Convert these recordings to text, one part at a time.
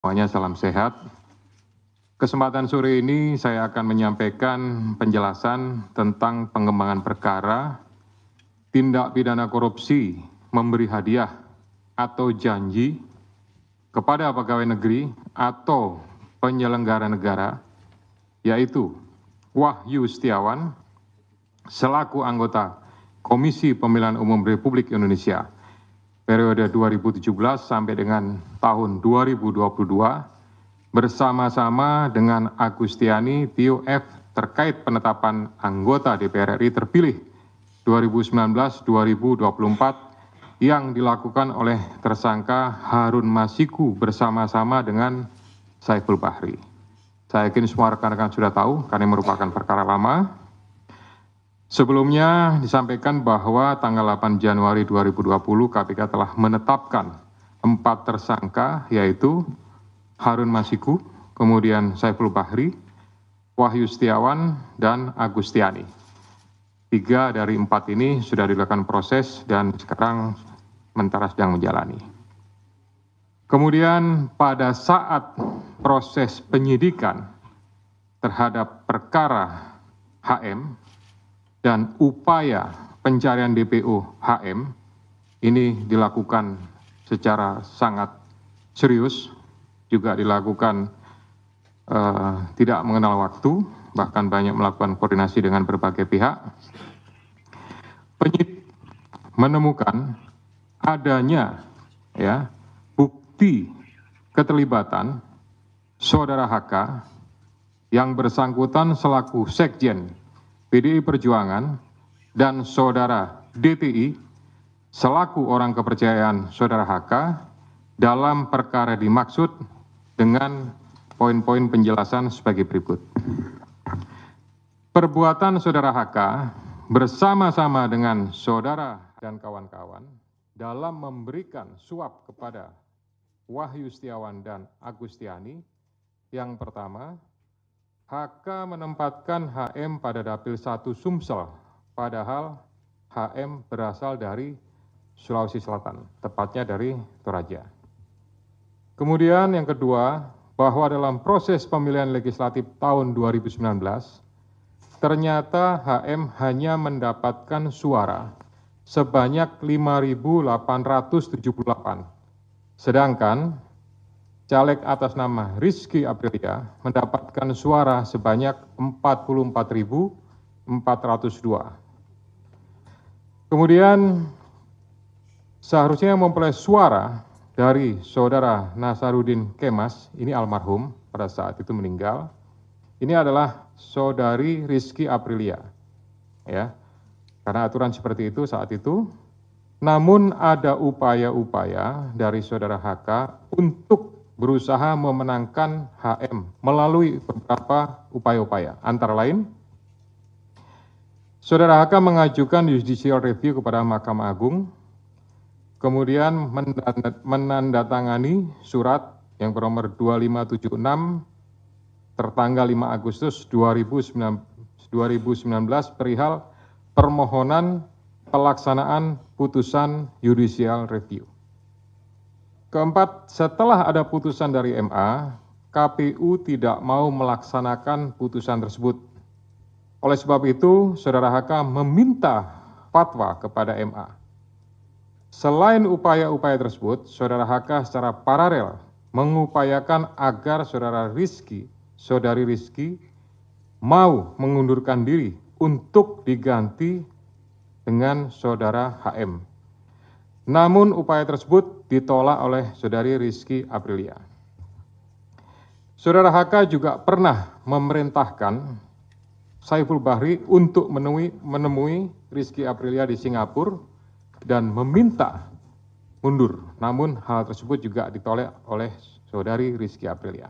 Semuanya salam sehat. Kesempatan sore ini saya akan menyampaikan penjelasan tentang pengembangan perkara tindak pidana korupsi memberi hadiah atau janji kepada pegawai negeri atau penyelenggara negara, yaitu Wahyu Setiawan selaku anggota Komisi Pemilihan Umum Republik Indonesia periode 2017 sampai dengan tahun 2022 bersama-sama dengan Agustiani Tio F terkait penetapan anggota DPR RI terpilih 2019-2024 yang dilakukan oleh tersangka Harun Masiku bersama-sama dengan Saiful Bahri. Saya yakin semua rekan-rekan sudah tahu karena ini merupakan perkara lama. Sebelumnya disampaikan bahwa tanggal 8 Januari 2020 KPK telah menetapkan 4 tersangka yaitu Harun Masiku, kemudian Saiful Bahri, Wahyu Setiawan, dan Agustiani. 3 dari 4 ini sudah dilakukan proses dan sekarang sementara sedang menjalani. Kemudian pada saat proses penyidikan terhadap perkara HM dan upaya pencarian DPO HM ini dilakukan secara sangat serius, juga dilakukan tidak mengenal waktu, bahkan banyak melakukan koordinasi dengan berbagai pihak. Penyidik menemukan adanya bukti keterlibatan saudara HK yang bersangkutan selaku Sekjen PDI Perjuangan dan saudara DTI selaku orang kepercayaan saudara HK dalam perkara dimaksud dengan poin-poin penjelasan sebagai berikut. Perbuatan saudara HK bersama-sama dengan saudara dan kawan-kawan dalam memberikan suap kepada Wahyu Setiawan dan Agustiani. Yang pertama, HK menempatkan HM pada Dapil 1 Sumsel, padahal HM berasal dari Sulawesi Selatan, tepatnya dari Toraja. Kemudian yang kedua, bahwa dalam proses pemilihan legislatif tahun 2019, ternyata HM hanya mendapatkan suara sebanyak 5.878, sedangkan caleg atas nama Rizky Aprilia mendapatkan suara sebanyak 44.402. Kemudian seharusnya memperoleh suara dari saudara Nasaruddin Kemas, ini almarhum pada saat itu meninggal. Ini adalah saudari Rizky Aprilia, ya. Karena aturan seperti itu saat itu. Namun ada upaya-upaya dari saudara HK untuk berusaha memenangkan HM melalui beberapa upaya-upaya. Antara lain, saudara HK mengajukan judicial review kepada Mahkamah Agung, kemudian menandatangani surat yang bernomor 2576 tertanggal 5 Agustus 2019 perihal permohonan pelaksanaan putusan judicial review. Keempat, setelah ada putusan dari MA, KPU tidak mau melaksanakan putusan tersebut. Oleh sebab itu, saudara HK meminta fatwa kepada MA. Selain upaya-upaya tersebut, saudara HK secara paralel mengupayakan agar saudari Rizky mau mengundurkan diri untuk diganti dengan saudara HM. Namun upaya tersebut ditolak oleh saudari Rizky Aprilia. Saudara HK juga pernah memerintahkan Saiful Bahri untuk menemui Rizky Aprilia di Singapura dan meminta mundur. Namun hal tersebut juga ditolak oleh saudari Rizky Aprilia.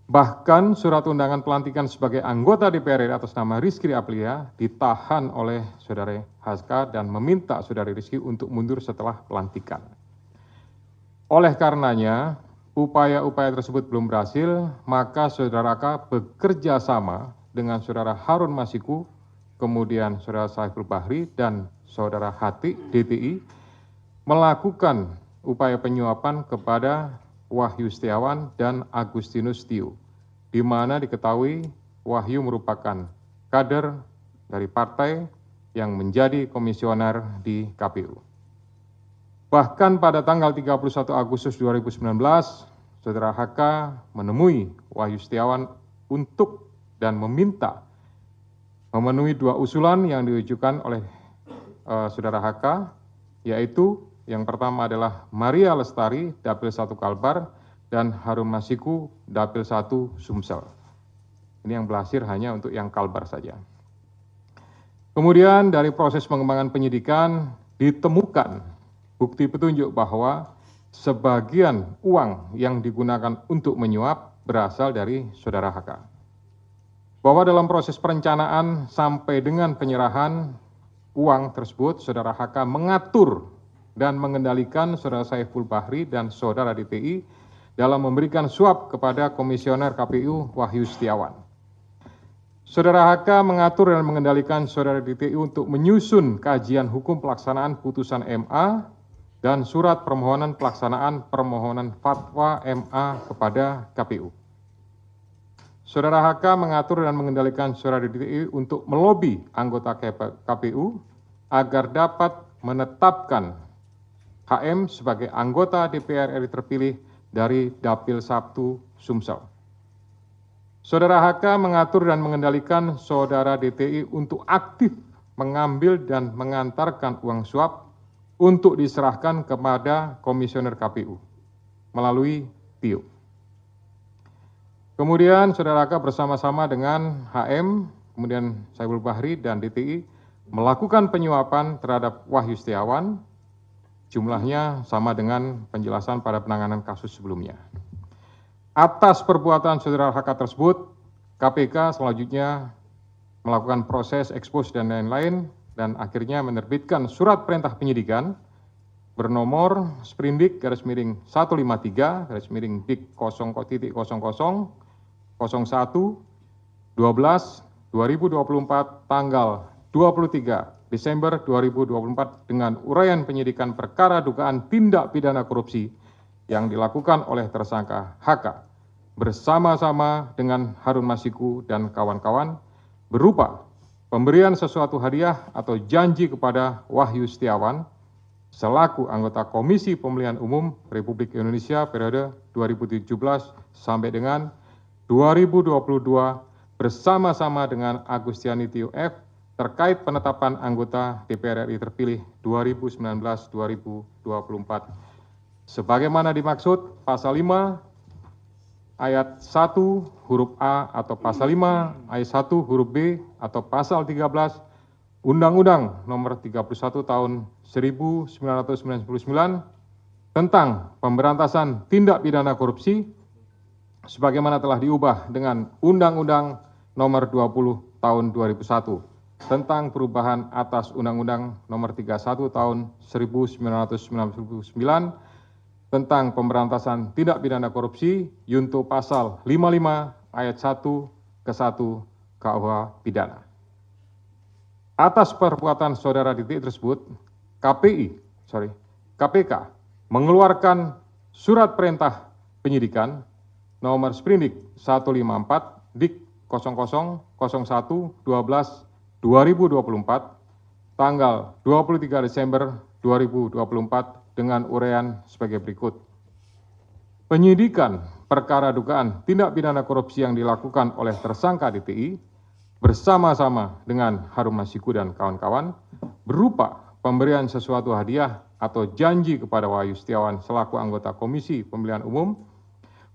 Bahkan surat undangan pelantikan sebagai anggota DPR RI atas nama Rizky Aprilia ditahan oleh saudari HK dan meminta saudari Rizky untuk mundur setelah pelantikan. Oleh karenanya, upaya-upaya tersebut belum berhasil, maka saudara HK bekerja sama dengan saudara Harun Masiku, kemudian saudara Saiful Bahri dan saudara Hati DTI melakukan upaya penyuapan kepada Wahyu Setiawan dan Agustinus Tio, di mana diketahui Wahyu merupakan kader dari partai yang menjadi komisioner di KPU. Bahkan pada tanggal 31 Agustus 2019, Saudara HK menemui Wahyu Setiawan untuk dan meminta memenuhi 2 usulan yang diajukan oleh Saudara HK, yaitu yang pertama adalah Maria Lestari, Dapil 1 Kalbar, dan Harun Masiku, Dapil 1 Sumsel. Ini yang berhasil hanya untuk yang Kalbar saja. Kemudian dari proses pengembangan penyidikan ditemukan bukti petunjuk bahwa sebagian uang yang digunakan untuk menyuap berasal dari Saudara HK. Bahwa dalam proses perencanaan sampai dengan penyerahan uang tersebut, Saudara HK mengatur dan mengendalikan Saudara Saiful Bahri dan Saudara DTI dalam memberikan suap kepada Komisioner KPU Wahyu Setiawan. Saudara HK mengatur dan mengendalikan Saudara DTI untuk menyusun kajian hukum pelaksanaan putusan MA dan surat permohonan pelaksanaan permohonan fatwa MA kepada KPU. Saudara HK mengatur dan mengendalikan Saudara DTI untuk melobi anggota KPU agar dapat menetapkan HM sebagai anggota DPR RI terpilih dari Dapil 1 Sumsel. Saudara HK mengatur dan mengendalikan Saudara DTI untuk aktif mengambil dan mengantarkan uang suap untuk diserahkan kepada Komisioner KPU melalui Tio. Kemudian Saudara HK bersama-sama dengan HM, kemudian Saiful Bahri dan DTI melakukan penyuapan terhadap Wahyu Setiawan, jumlahnya sama dengan penjelasan pada penanganan kasus sebelumnya. Atas perbuatan Saudara HK tersebut, KPK selanjutnya melakukan proses ekspos dan lain-lain dan akhirnya menerbitkan surat perintah penyidikan bernomor Sprindik /153/Dik 0.0001 12/2024 tanggal 23 Desember 2024 dengan uraian penyidikan perkara dugaan tindak pidana korupsi yang dilakukan oleh tersangka HK bersama-sama dengan Harun Masiku dan kawan-kawan berupa pemberian sesuatu hadiah atau janji kepada Wahyu Setiawan selaku anggota Komisi Pemilihan Umum Republik Indonesia periode 2017 sampai dengan 2022 bersama-sama dengan Agustiani Tio F terkait penetapan anggota DPR RI terpilih 2019-2024. Sebagaimana dimaksud pasal 5 ayat 1 huruf A atau pasal 5 ayat 1 huruf B atau pasal 13 Undang-Undang Nomor 31 Tahun 1999 tentang pemberantasan tindak pidana korupsi sebagaimana telah diubah dengan Undang-Undang Nomor 20 Tahun 2001 tentang perubahan atas Undang-Undang Nomor 31 Tahun 1999 tentang pemberantasan tindak pidana korupsi junto pasal 55 ayat 1 ke 1 KUH pidana. Atas perbuatan Saudara DTI tersebut, KPK mengeluarkan surat perintah penyidikan nomor Sprindik 154 Dik 0001/12/2024 tanggal 23 Desember 2024 dengan uraian sebagai berikut. Penyidikan perkara dugaan tindak pidana korupsi yang dilakukan oleh tersangka DTI bersama-sama dengan Harun Masiku dan kawan-kawan berupa pemberian sesuatu hadiah atau janji kepada Wahyu Setiawan selaku anggota Komisi Pemilihan Umum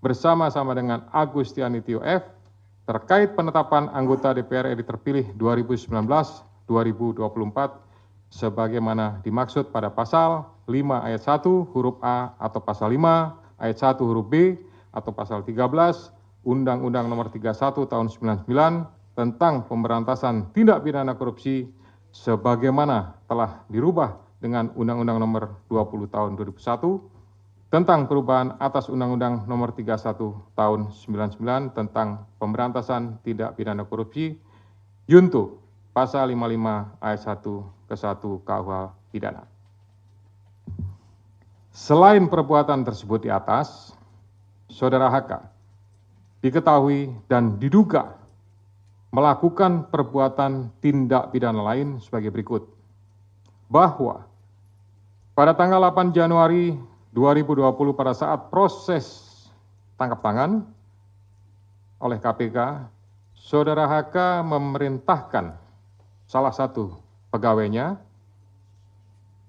bersama-sama dengan Agustiani Tio F terkait penetapan anggota DPR RI terpilih 2019-2024 sebagaimana dimaksud pada pasal 5 ayat 1 huruf A atau pasal 5 ayat 1 huruf B atau pasal 13 Undang-Undang Nomor 31 Tahun 99 tentang pemberantasan tindak pidana korupsi sebagaimana telah dirubah dengan Undang-Undang Nomor 20 Tahun 2001 tentang perubahan atas Undang-Undang Nomor 31 Tahun 99 tentang pemberantasan tindak pidana korupsi junto pasal 55 ayat 1 ke 1 KUH pidana. Selain perbuatan tersebut di atas, Saudara HK diketahui dan diduga melakukan perbuatan tindak pidana lain sebagai berikut. Bahwa pada tanggal 8 Januari 2020 pada saat proses tangkap tangan oleh KPK, Saudara HK memerintahkan salah satu pegawainya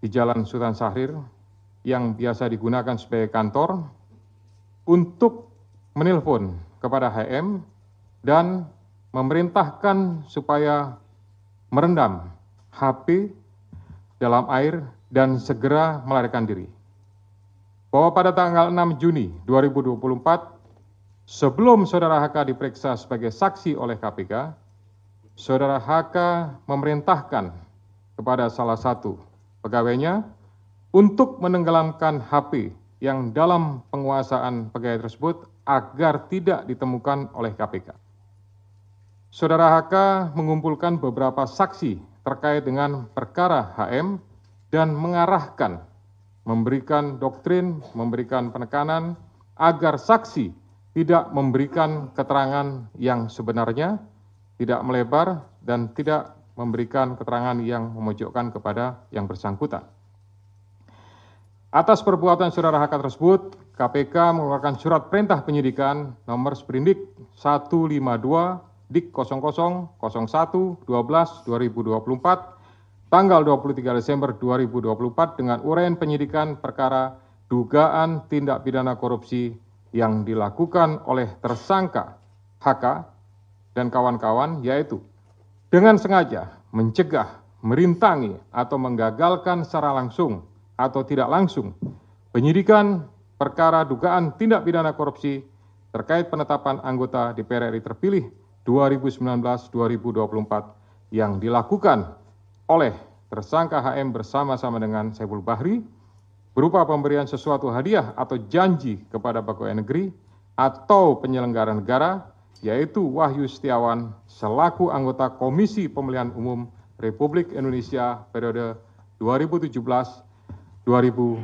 di Jalan Sultan Syahrir yang biasa digunakan sebagai kantor untuk menelpon kepada HM dan memerintahkan supaya merendam HP dalam air dan segera melarikan diri. Bahwa pada tanggal 6 Juni 2024, sebelum Saudara HK diperiksa sebagai saksi oleh KPK, Saudara HK memerintahkan kepada salah satu pegawainya untuk menenggelamkan HP yang dalam penguasaan pegawai tersebut agar tidak ditemukan oleh KPK. Saudara HK mengumpulkan beberapa saksi terkait dengan perkara HM dan mengarahkan, memberikan doktrin, memberikan penekanan agar saksi tidak memberikan keterangan yang sebenarnya, tidak melebar, dan tidak memberikan keterangan yang memojokkan kepada yang bersangkutan. Atas perbuatan Saudara HK tersebut, KPK mengeluarkan surat perintah penyidikan nomor Sprindik 152 Dik 0001 12 2024 tanggal 23 Desember 2024 dengan uraian penyidikan perkara dugaan tindak pidana korupsi yang dilakukan oleh tersangka HK dan kawan-kawan, yaitu dengan sengaja mencegah, merintangi, atau menggagalkan secara langsung atau tidak langsung penyidikan perkara dugaan tindak pidana korupsi terkait penetapan anggota DPR RI terpilih 2019-2024 yang dilakukan oleh tersangka HM bersama-sama dengan Saiful Bahri berupa pemberian sesuatu hadiah atau janji kepada pegawai negeri atau penyelenggara negara, yaitu Wahyu Setiawan selaku anggota Komisi Pemilihan Umum Republik Indonesia periode 2017-2022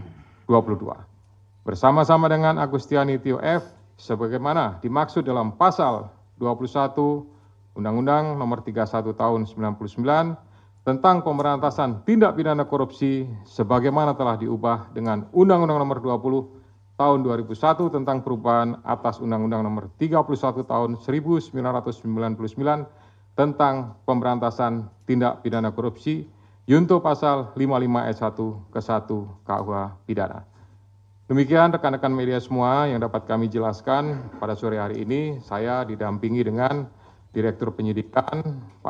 bersama-sama dengan Agustiani Tio F sebagaimana dimaksud dalam pasal 21 Undang-Undang Nomor 31 Tahun 99 tentang pemberantasan tindak pidana korupsi sebagaimana telah diubah dengan Undang-Undang Nomor 20 Tahun 2001 tentang perubahan atas Undang-Undang Nomor 31 Tahun 1999 tentang pemberantasan tindak pidana korupsi Yunto pasal 55 ayat 1 ke 1 KUH pidana. Demikian rekan-rekan media semua yang dapat kami jelaskan pada sore hari ini. Saya didampingi dengan Direktur Penyidikan Pak